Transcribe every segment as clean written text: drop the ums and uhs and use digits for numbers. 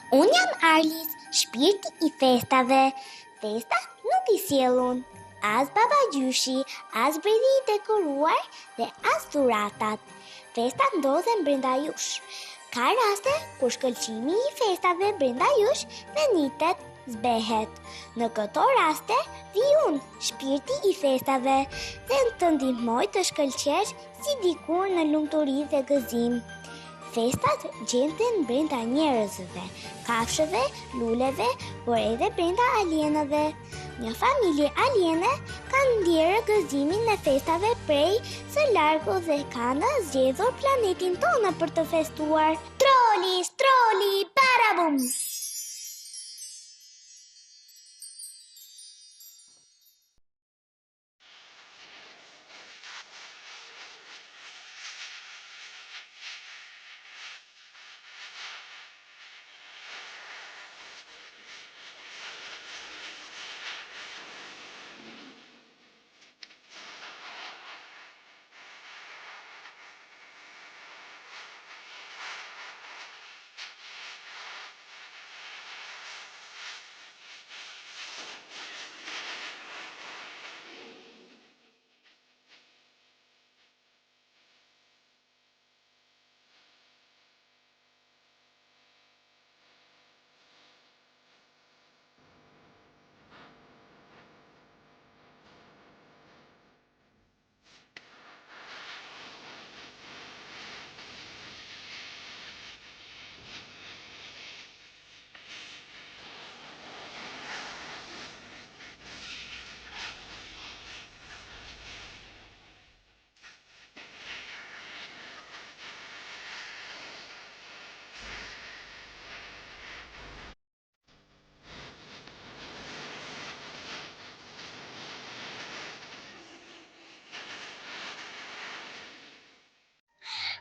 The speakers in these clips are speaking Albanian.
Unë jam Arlis, shpirti I festave. Festat nuk I sjellun as baba gjyshi, as bredi I dekoruar dhe as dhuratat. Festat ndodhen brenda jush. Ka raste kur shkëlqimi I festave brenda jush venitet, zbehet. Në këto raste, vi unë, shpirti I festave, dhe të ndihmoj të shkëlqesh si dikur në lumturi dhe gëzim. Festat gjenden brenda njerëzve, kafshëve, luleve, por edhe brenda alienëve. Një familje aliene ka ndjerë gëzimin e festave prej së largu dhe kanë zgjedhur planetin tonë për të festuar. Troli, barabum!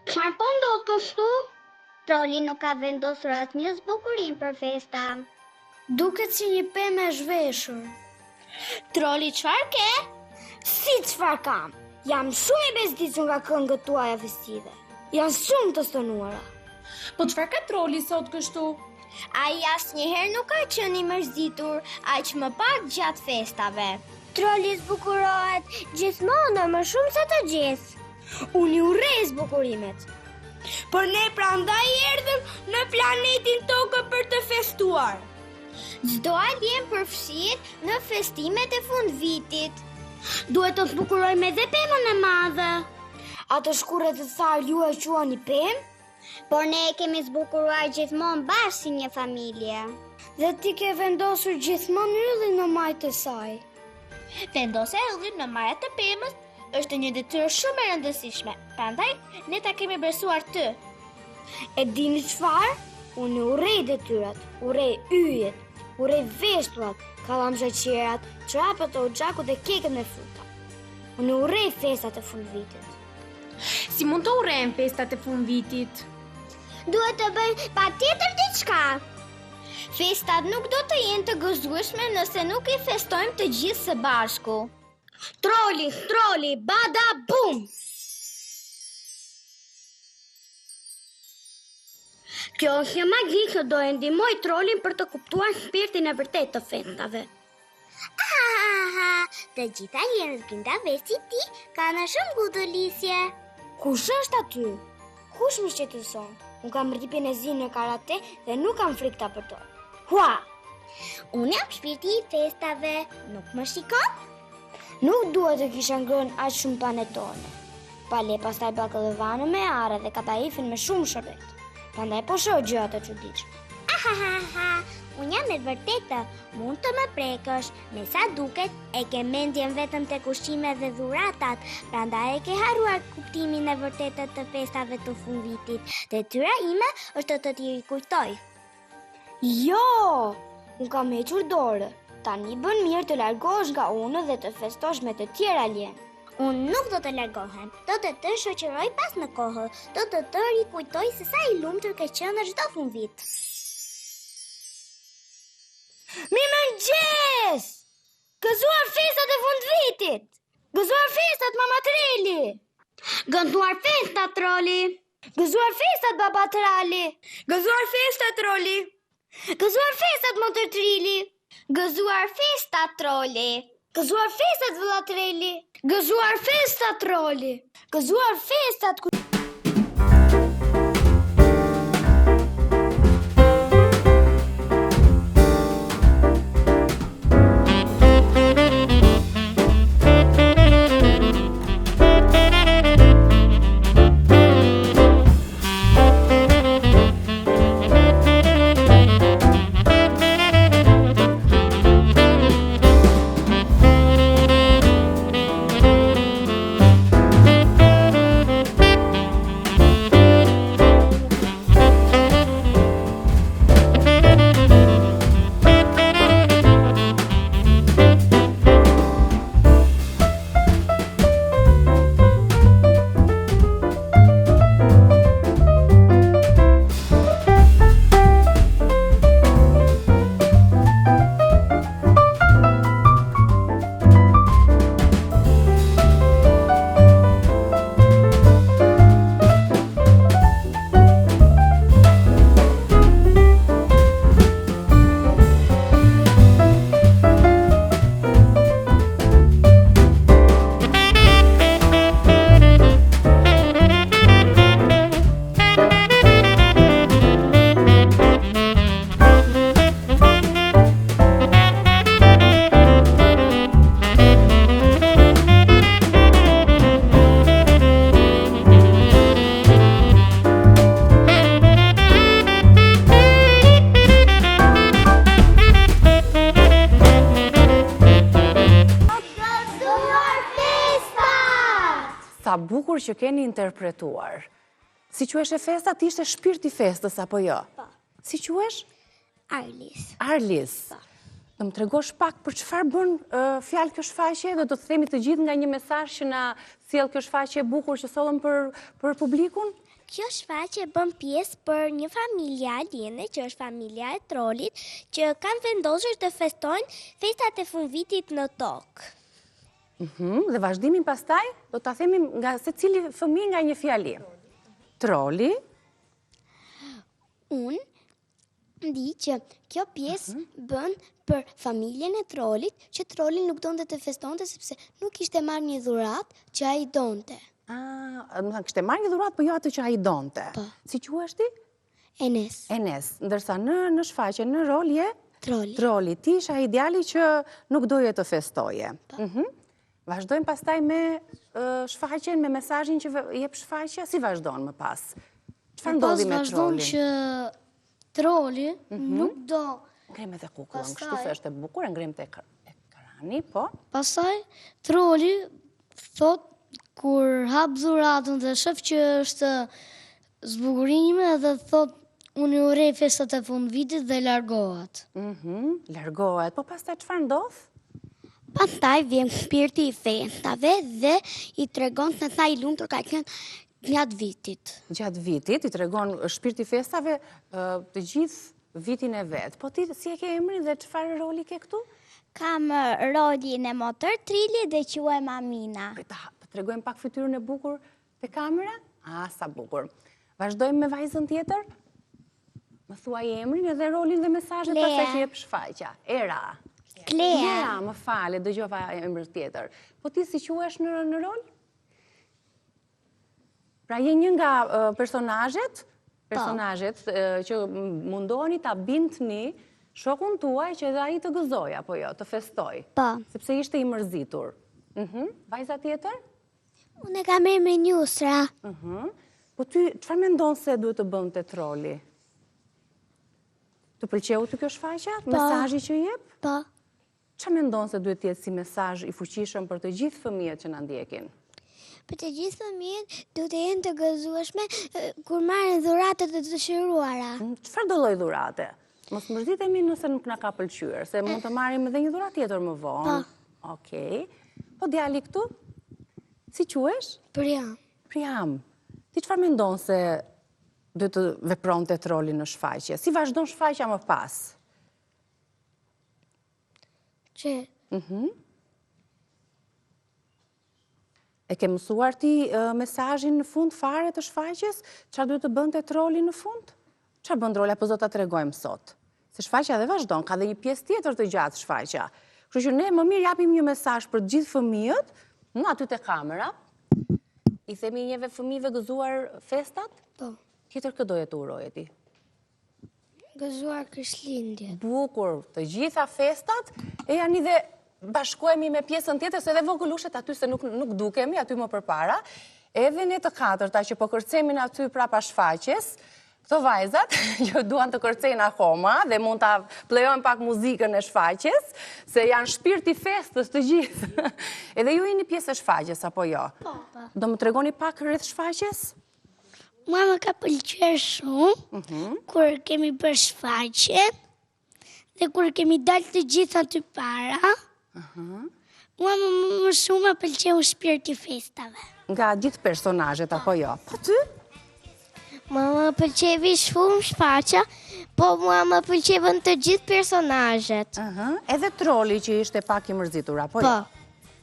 Çfarë po ndodh kështu? Troli nuk ka vendosur asnjë zbukurim për festa. Duket si një pemë e zhveshur. Troli, çfarë ke? Si çfarë kam? Jam shumë I bezdisur nga këngët tuaja festive. Janë shumë të stënuara. Po çfarë ka troli sot kështu? Ai asnjëherë nuk ka qenë I mërzitur, aq më pak gjatë festave. Troli zbukurohet gjithmonë më shumë se të gjithë. Unë I urrej zbukurimet. Por ne prandaj erdhëm në planetin tokë për të festuar. Çdo alien përfshihet në festimet e fundvitit. Duhet të zbukurojmë edhe pemën e madhe. Ato shkurret të tharë ju e quani pemë? Por ne e kemi zbukuruar gjithmonë bashkë si një familje. Dhe ti ke vendosur gjithmonë yllin në majtë e saj. Vendosja e yllit në majat të pemës është një detyrë shumë e rëndësishme. Prandaj ne ta kemi besuar ty. E dini çfarë? Unë urrej detyrat, urrej yjet, urrej veshtullat, kallamsheqerat, çorapët e uxhakut dhe kekët me fruta. Unë urrej festat e fundvitit. Si mund të urrejmë festat e fundvitit? Duhet të bëjmë patjetër diçka. Festat nuk do të jenë të gëzueshme nëse nuk I festojmë të gjithë së bashku. Troli, bada bum! Kjo është një magji që do e ndihmoj trolin për të kuptuar shpirtin e vërtet të festave. Të gjitha alienët brindave si ti kanë shumë gudolisje. Kush është aty? Kush më shqetëson? Unë kam rripjen e zi në karate dhe nuk kam frikë ta përdor. Hua! Unë jam shpirti I festave, nuk më shikon? Nuk duhet të kisha ngrënë aq shumë panetone. Pale pastaj bakëllëvane me arë dhe kataifin me shumë shërbet. Prandaj po shoh gjëra të çuditshme. Unë jam e vërtetë, mund të më prekësh, me sa duket e ke mendjen vetëm tek ushqimet dhe dhuratat, prandaj e ke harruar kuptimin e vërtetë të festave të fundvitit. Detyra ime është të t'i rikujtoj. Jo, unë kam hequr dorë. Tani bën mirë të largohesh nga unë dhe të festosh me të tjerë alien. Unë nuk do të largohem, do të shoqëroj pas në kohë, do të rikujtoj se sa I lumtur ke qenë çdo fundvit. Mirëmëngjes! Gëzuar festat e fundvitit! Gëzuar festat, mama Treli! Gëzuar festat, troli! Gëzuar festat, baba Trali! Gëzuar festat, troli! Gëzuar festat, motor trili. Gëzuar festa, troli. Gëzuar festat, vëlla treli. Gëzuar festat, troli. Gëzuar festat. Sa bukur që keni interpretuar. Si quhesh e festa, ti ishte shpirti festës, apo jo? Po. Si quhesh? Arlis. Arlis. Do më tregosh pak për çfarë bën fjalë kjo shfaqje dhe do të themi të gjithë nga një mesazh që na sjell kjo shfaqje e bukur që sollëm për publikun? Kjo shfaqje bën pjesë për një familje aliene, që është familja e trollit, që kanë vendosur të festojnë festat e fundvitit në tokë. Dhe vazhdimin pastaj do ta themi nga secili fëmijë nga një fjali. Troli. Unë di që kjo pjesë bën për familjen e trollit, që trolli nuk donte të festonte sepse nuk ishte marrë një dhuratë që ai donte. Kishte marrë një dhuratë, po jo atë që ai donte. Po. Si quhesh ti? Enes. Enes, ndërsa në shfaqje, në rol je? Trolli. Trolli, ti isha ideali që nuk doje të festoje. Vazhdojmë pastaj me shfaqjen, me mesazhin që jep shfaqja, si vazhdon më pas? Çfarë ndodhi me trollin? Vazhdon që trolli nuk do. Ngrem edhe kukullën, kështu se është e bukur, ngrem te ekrani, po? Pastaj trolli thot kur hap dhuratën dhe shef që është zbukurime dhe thot unë i urej festat e fundvitit dhe largohet. Largohet, po pastaj çfarë ndodh? Pastaj vjen shpirti i festave dhe i tregon se sa i lumtur ka qenë gjatë vitit. Gjatë vitit, i tregon shpirti i festave të gjithë vitin e vet. Po ti si e ke emrin dhe çfarë roli ke këtu? Kam rolin e motor trilli dhe quhem Amina. Po tregojmë pak fytyrën e bukur te kamera? Sa bukur. Vazhdojmë me vajzën tjetër? Më thuaj emrin edhe rolin dhe mesazhet pastaj që jep shfaqja. Era. Klea. Më fale, dëgjova emër tjetër. Po ti si quhesh në rol? Pra je një nga personazhet që mundoheni ta bindni shokun tuaj që edhe ai të gëzoj apo jo, të festoj. Po. Sepse ishte i mërzitur. Vajza tjetër? Unë kam emrin Yusra. Po ty çfarë mendon se duhet të bënte troli? Të pëlqeu ty kjo shfaqja? Mesazhi që jep? Po. Çfarë mendon se duhet të jetë si mesazh i fuqishëm për të gjithë fëmijët që na ndjekin? Për të gjithë fëmijët duhet të jenë të gëzueshme kur marrin dhuratat e dëshiruara. Çfarë do lloj dhurate? Mos mërzitemi nëse nuk na ka pëlqyer, se mund të marrim edhe një dhuratë tjetër më vonë. Okej. Po djali këtu? Si quhesh? Priam. Ti çfarë mendon se duhet të vepronte troli në shfaqje? Si vazhdon shfaqja më pas? E ke mësuar ti mesazhin në fund fare të shfaqjes? Çfarë duhet të bënte troli në fund? Çfarë bën troli, apo do ta tregojmë sot? Se shfaqja dhe vazhdon, ka dhe një pjesë tjetër të gjatë shfaqja. Kështu që ne më mirë japim një mesazh për të gjithë fëmijët, në aty te kamera, i themi njëve fëmijëve gëzuar festat? Po. Tjetër këtë doje të uroje ti? Gëzuar Krishtlindje. Bukur, të gjitha festat, e janë dhe bashkohemi me pjesën tjetër, se edhe vogëlushet aty se nuk dukemi, aty më përpara, edhe ne të katërta që po kërcemin aty prapa shfaqjes, këto vajzat që duan të kërcejnë akoma dhe mund të plejojnë pak muzikën e shfaqjes, se janë shpirti festës të gjithë. Edhe ju jeni pjesë e shfaqjes, apo jo? Po. Do më tregoni pak rreth shfaqjes? Mua më ka pëlqyer shumë, kur kemi bërë shfaqje, dhe kur kemi dalë të gjitha aty para, mua më shumë më pëlqeu shpirti festave. Nga gjithë personazhet, apo jo? Po ty? Mua më pëlqevi shumë shfaqja, po mua më pëlqevën të gjithë personazhet. Edhe troli që ishte pak i mërzitur, apo jo?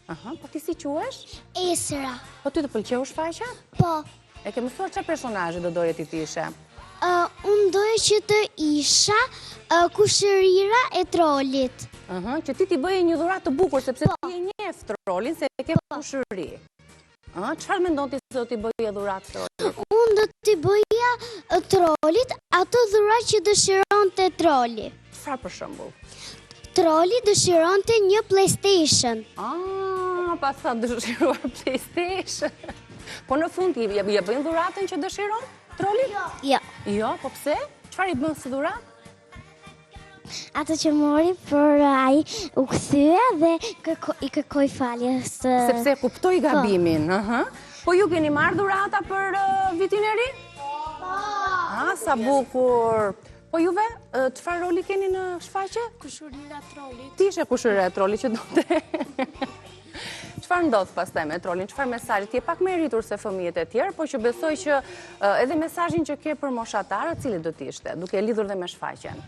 Po. Po ti si quhesh? Esra. Po ty të pëlqeu shfaqja? Po. E ke mësuar çfarë personazhe do doje ti të ishe? Unë doje që të isha kushërira e trolit. Që ti bëje një dhuratë të bukur, sepse ti e njeh trolin se e ke kushëri. Çfarë mendon ti se do t'i bëje dhuratë trolit? Unë do t'i bëja trolit ato dhuratë që dëshironte troli. Çfarë për shembull? Troli dëshironte një PlayStation. Pa sa dëshiruar PlayStation. Po në fund ja bëjnë dhuratën që dëshiron troli? Jo. Jo, po pse? Çfarë i bën si dhuratë? Ato që mori për ai u kthye dhe i kërkoi falje. Sepse kuptoi gabimin. Po ju keni marrë dhurata për vitin e ri? Po. Sa bukur. Po juve, çfarë roli keni në shfaqje? Kushërira trolit. Ti ishe kushërira e trollit që donte. Çfarë ndodh pastaj me trolin? Çfarë mesazhi? Ti je pak më e rritur se fëmijët e tjerë, po që besoj që edhe mesazhin që ke për moshatarët, cili do të ishte, duke lidhur dhe me shfaqjen?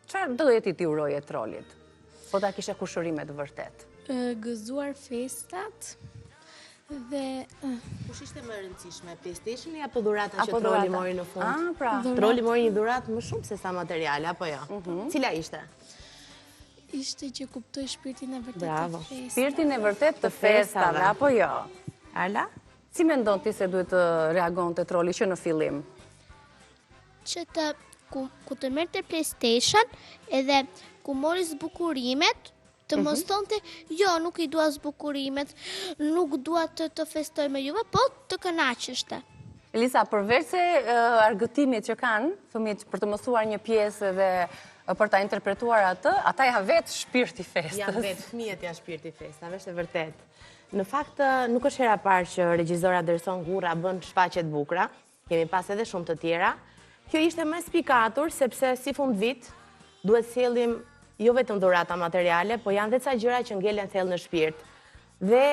Çfarë do jeti ti uroje trollit? Po ta kishe kushërimet vërtet. Gëzuar festat dhe... Kush ishte më e rëndësishme, PlayStationi apo dhurata që troli mori në fund? Pra. Troli mori një dhuratë më shumë se sa materiale, apo jo? Cila ishte? Ishte që kuptoj shpirtin e vërtet Bravo. të festave. Shpirtin e vërtet të festave, apo jo? Arla? Si mendon ti se duhet të reagonte troli që në fillim? Që të ku të merrte PlayStation edhe ku mori zbukurimet, të mos thonte, jo, nuk i dua zbukurimet, nuk dua të festoj me juve, po të kënaqeshte. Elisa, përveç se argëtimit që kanë fëmijët për të mësuar një pjesë dhe për ta interpretuar atë, ata janë vetë shpirti festës. Janë vetë, fëmijët janë shpirti festave, është e vërtet. Në fakt, nuk është hera parë që regjizora Derson Gurra bën shfaqje të bukura, kemi pas edhe shumë të tjera. Kjo ishte më spikatur, sepse si fund vit, duhet sjellim jo vetëm dhurata materiale, po janë dhe ca gjëra që ngelen thellë në shpirt. Dhe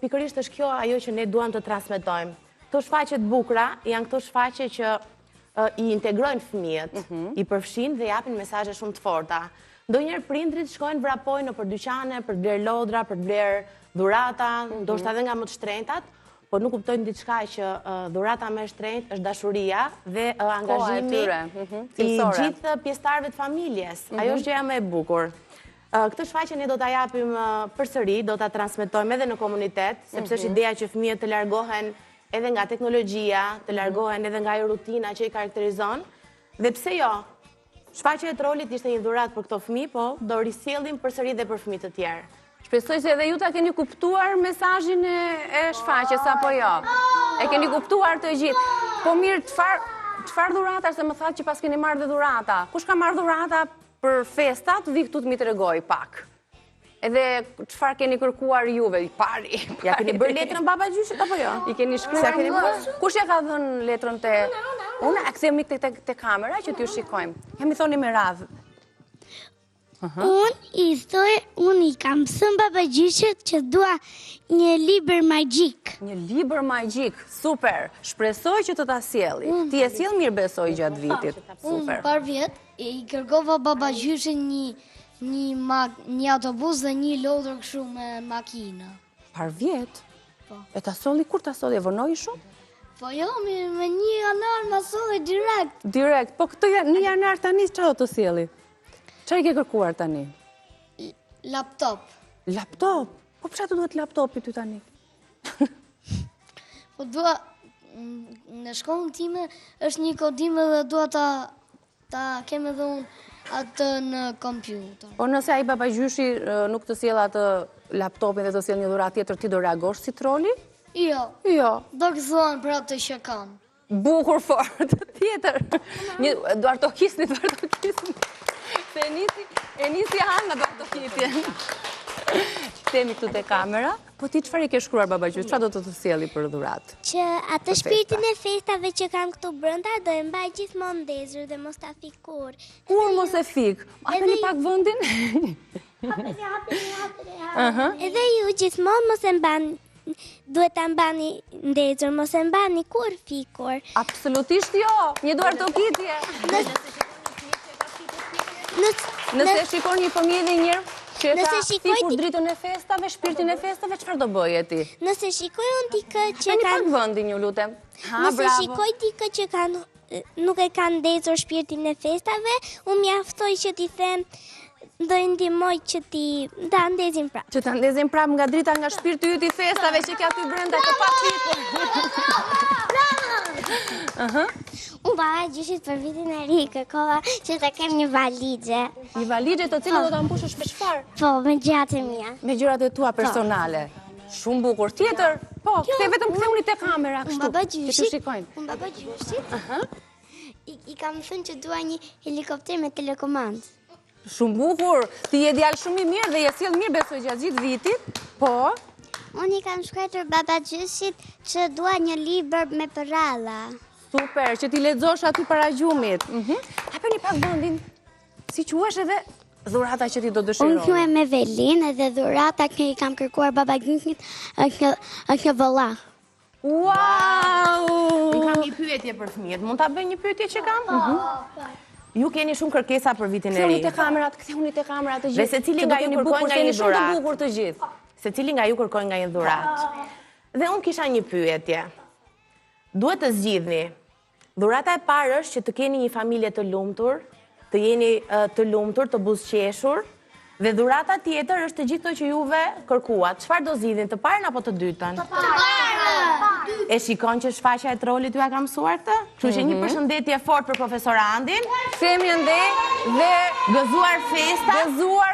pikërisht është kjo ajo që ne duam të transmetojmë. Këto shfaqje të bukura janë këto shfaqje që i integrojnë fëmijët, i përfshin dhe japin mesazhe shumë të forta. Ndonjëherë prindrit shkojnë vrapojnë nëpër dyqane për të bler lodra, për të bler dhurata, ndoshta edhe nga më të shtrenjtat, por nuk kuptojnë diçka që dhurata më e shtrenjtë është dashuria dhe angazhimi i gjithë pjesëtarëve të familjes. Ajo është gjëja më e bukur. Këtë shfaqje ne do ta japim përsëri, do ta transmetojmë edhe në komunitet, sepse është ideja që fëmijët të largohen edhe nga teknologjia, të largohen edhe nga ajo rutina që i karakterizon. Dhe pse jo? Shfaqja e trollit ishte një dhuratë për këto fëmijë, po do risjellim përsëri dhe për fëmijë të tjerë. Shpresoj se edhe ju ta keni kuptuar mesazhin e shfaqjes apo jo. E keni kuptuar të gjithë. Po mirë, çfarë dhurata, se më thatë që pas keni marrë dhe dhurata. Kush ka marrë dhurata për festat, vi këtu të mi tregoj pak. Edhe çfarë keni kërkuar juve, i pari. Ja keni bërë letrën baba gjyshit apo jo? I keni shkruar. Kush ja ka dhënë letrën te? Unë e kthejmë te kamera që t'ju shikojmë. Jam i thoni me radhë. Unë i kam thënë baba gjyshit që dua një libër magjik. Një libër magjik, super. Shpresoj që të ta sjelli. Ti e sjell mirë besoj gjatë vitit. Super. Par vjet i kërkova baba gjyshit një autobus dhe një lodër kështu me makina. Par vjet? E ta solli, kur ta solli, e vonoi shumë? Po jo, me 1 janar më solli direkt. Direkt, po këtë 1 janar tani çfarë do të sjelli? Çfarë ke kërkuar tani? Laptop. Laptop? Po pse të duhet laptopi ty tani? Po dua në shkollën time është një kodim dhe dua ta kem edhe unë atë në kompjuter. Po nëse ai babagjyshi nuk të sjell atë laptopin dhe të sjell një dhuratë tjetër, ti do reagosh si troli? Jo. Jo. Do gëzohen për atë që kam. Bukur fort, tjetër. Do artokisni. Se e nisi Hanna do artokitjen. Themi këtu te kamera, po ti çfarë i ke shkruar babagjys? Çfarë do të sjelli për dhuratë? Që atë shpirtin e festave që kanë këtu brenda do e mbaj gjithmonë ndezur dhe mos ta fik kur. Kur mos e fik? Hapeni pak vendin. Edhe ju gjithmonë mos e mbani, duhet ta mbani ndezur, mos e mbani kur fikur. Absolutisht jo, një duartokitje. Nëse shikon një fëmijë dhe njërë që ka fikur dritën e festave, shpirtin e festave, çfarë do bëje ti? Nëse shikoj unë dikë që Një pak vendin ju lutem. Nëse shikoj dikë që nuk e kanë ndezur shpirtin e festave, unë mjaftoj që t'i them do i ndihmoj që ti ta ndezin prapë. Që ta ndezin prapë nga drita nga shpirti yt i festave që ka ty brenda të pafikur. Unë babagjyshit për vitin e ri kërkova që të kem një valizhe. Një valizhe të cilën do ta mbushësh me çfarë? Po, me gjërat e mia. Me gjërat e tua personale. Shumë bukur. Tjetër? Po, ktheu te kamera kështu. Që të shikojnë. Unë babagjyshit. I kam thënë që dua një helikopter me telekomandë. Shumë bukur. Ti je djalë shumë i mirë dhe je sjell mirë besoj gjatë gjithë vitit. Po. Unë i kam shkruar babagjyshit që dua një libër me përralla. Super, që ti lexosh aty para gjumit. Hapeni pak vendin. Si quhesh edhe dhurata që ti do dëshiroj? Unë quhem Evelin edhe dhurata që i kam kërkuar babagjyshit është një vëlla. Wow! Unë kam një pyetje për fëmijët. Mund ta bëj një pyetje që kam? Ju keni shumë kërkesa për vitin e ri. Kthehuni te kamerat të gjithë. Dhe secili nga ju kërkon nga një dhuratë. dhuratë. Bukur të gjithë. Secili nga ju kërkon nga një dhuratë. Dhe unë kisha një pyetje. Duhet të zgjidhni. Dhurata e parë është që të keni një familje të lumtur, të jeni të lumtur, të buzëqeshur, dhe dhurata tjetër është të gjithë to që juve kërkuat. Çfarë do zgjidhni, të parën apo të dytën? Të parën. E shikon që shfaqja e trollit ju ka mësuar këtë? Kështu që një përshëndetje fort për profesor Andin. Themi ende dhe gëzuar festa. Gëzuar.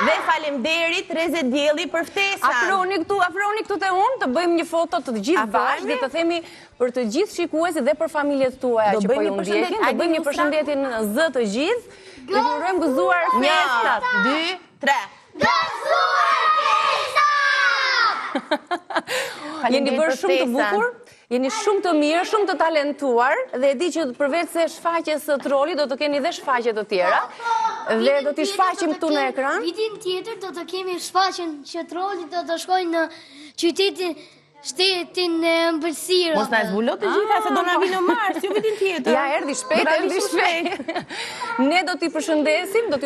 Dhe faleminderit Reze Dielli për ftesën. Afroni këtu te unë, të bëjmë një foto të gjithë bashkë dhe të themi për të gjithë shikuesit dhe për familjet tuaja që po ju ndjekin, do bëjmë një përshëndetje në zë të gjithë. Dhe ju urojmë gëzuar festat. 1, 2, 3. Gëzuar festat! Jeni bërë shumë të bukur. Jeni shumë të mirë, shumë të talentuar dhe e di që përveç se shfaqjes së trollit do të keni dhe shfaqje të tjera dhe do t'i shfaqim këtu në ekran. Vitin tjetër do të kemi shfaqjen që trollit do të shkojnë në qytetin shtetin e ëmbëlsirave. Mos na zbulot të gjitha se do na vinë në mars, jo vitin tjetër. Ja, erdhi shpejt. Ne do t'i përshëndesim, dhe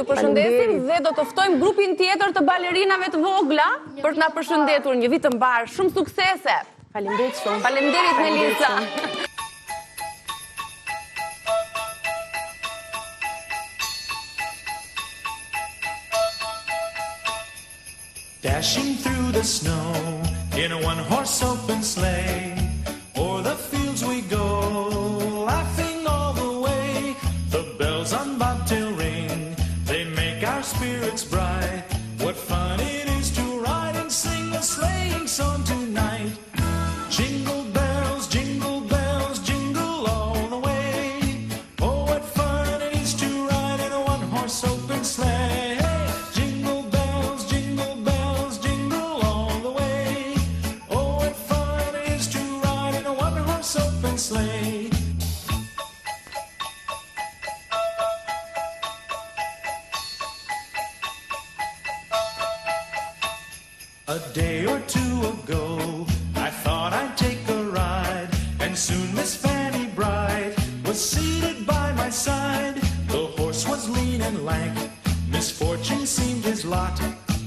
do të ftojmë grupin tjetër të balerinave të vogla për të na përshëndetur një vit të mbar. Shumë suksese. Faleminderit shumë. Faleminderit Melisa. Dashing through the snow in a one-horse open sleigh, o'er the fields we go, laughing all the way. The bells on bobtail ring, they make our spirits bright. What fun it is to ride and sing a sleighing song tonight. Jingle bells, jingle all the way. Oh, what fun it is to ride in a one-horse open sleigh. Jingle bells, jingle all the way. Oh, what fun it is to ride in a one-horse open sleigh. A day or two ago, I thought I'd take a ride, and soon Miss Fanny Bright was seated by my side. The horse was lean and lank, misfortune seemed his lot.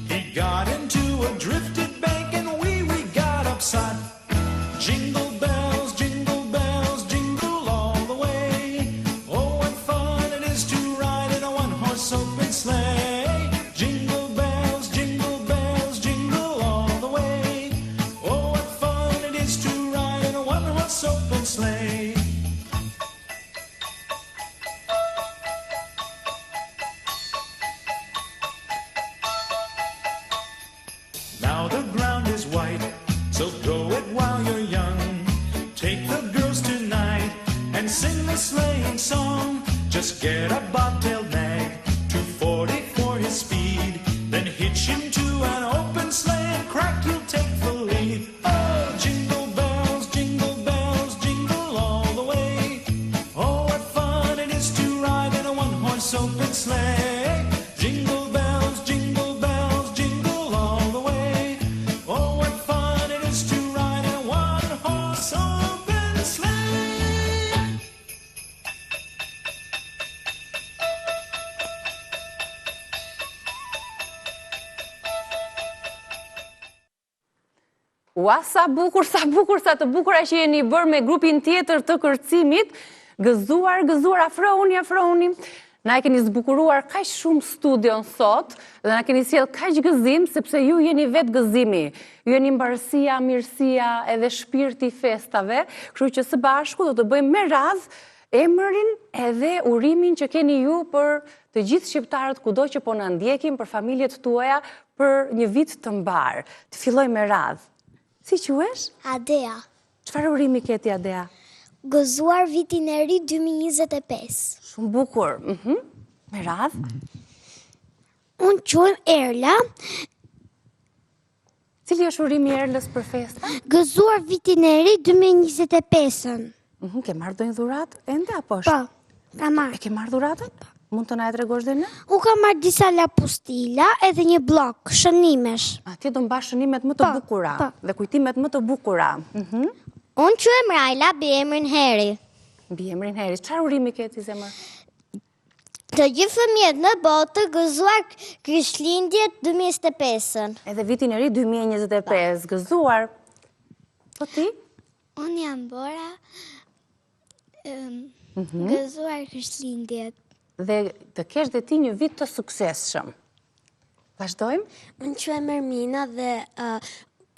He got into a drifted bank and we got upset. Now the ground is white, so grow it while you're young. Take the girls tonight and sing the sleighing song. Just get a bobtailed nag, 240 for his speed. Then hitch him to an open sleigh and crack, you'll take the lead. Oh, jingle bells, jingle all the way. Oh, what fun it is to ride in a one-horse open sleigh. Jingle bells, jingle all the way. Oh, what fun it is to ride in a one-horse open sleigh. Ua, sa bukur, sa të bukura që jeni bërë me grupin tjetër të kërcimit, gëzuar, afrouni. Na e keni zbukuruar kaq shumë studion sot, dhe na keni sjell kaq gëzim, sepse ju jeni vetë gëzimi. Ju jeni mbarësia, mirësia, edhe shpirti i festave, kështu që së bashku do të bëjmë me radhë emërin edhe urimin që keni ju për të gjithë shqiptarët kudo që po na ndjekin, për familjet tuaja, për një vit të mbar. Të filloj me radhë. Si quhesh? Adea. Çfarë urimi ke ti, Adea? Gëzuar vitin e ri 2025. Shumë bukur. Me radhë? Unë quhem Erla. Cili është urimi i Erlës për festa? Gëzuar vitin e ri 2025-ën. Ke marrë ndonjë dhuratë ende apo është? Po, ka marrë. E ke marrë dhuratën? Mund të na e tregosh dhe ne? U ka marrë disa lapustila edhe një blok, shënimesh. Atje do mbash shënimet më të bukura dhe kujtimet më të bukura. Unë quhem Rajla, bi emrin Heri. Bi emrin Heri. Çfarë urimi ke ti, zemër? Të gjithë fëmijët në botë të gëzuar Krishtlindjet 2025-ën. Edhe vitin e ri 2025, gëzuar. Po ti? Unë jam Bora, gëzuar Krishtlindjet. Dhe të kesh dhe ti një vit të suksesshëm. Vazhdojmë? Unë quhem Ermina dhe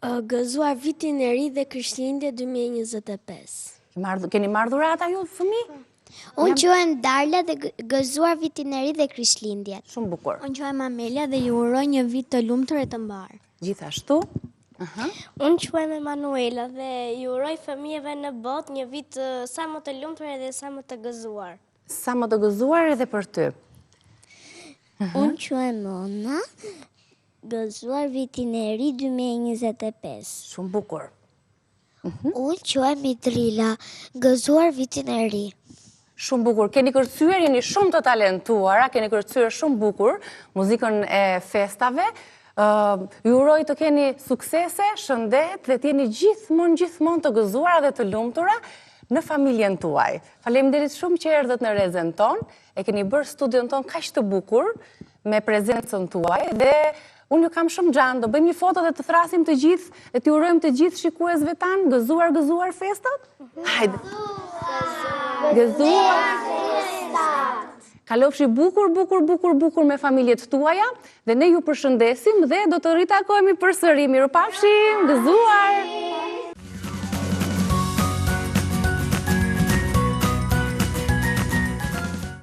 gëzuar vitin e ri dhe Krishtlindje 2025. Keni marrë dhurata ju, fëmijë? Unë quhem Darla dhe gëzuar vitin e ri dhe Krishtlindjet. Shumë bukur. Unë quhem Amelia dhe ju uroj një vit të lumtur e të mbar. Gjithashtu? Unë quhem Emanuela dhe ju uroj fëmijëve në botë një vit sa më të lumtur edhe sa më të gëzuar. Sa më të gëzuar edhe për ty. Unë quhem Mona, gëzuar vitin e ri 2025. Shumë bukur. Unë quhem Idrila, gëzuar vitin e ri. Shumë bukur. Keni kërcyer, jeni shumë të talentuara, keni kërcyer shumë bukur muzikën e festave. Ju uroj të keni suksese, shëndet dhe të jeni gjithmonë të gëzuara dhe të lumtura në familjen tuaj. Faleminderit shumë që erdhët në Rezën tonë, e keni bërë studion tonë kaq të bukur me prezencën tuaj dhe unë ju kam shumë gjanë, do bëjmë një foto dhe të thrasim të gjithë dhe t'ju urojmë të gjithë shikuesve tanë, gëzuar festat? Hajde. Gëzuar festat. Kalofshi bukur me familjet tuaja dhe ne ju përshëndesim dhe do të ritakohemi përsëri. Mirupafshim, gëzuar.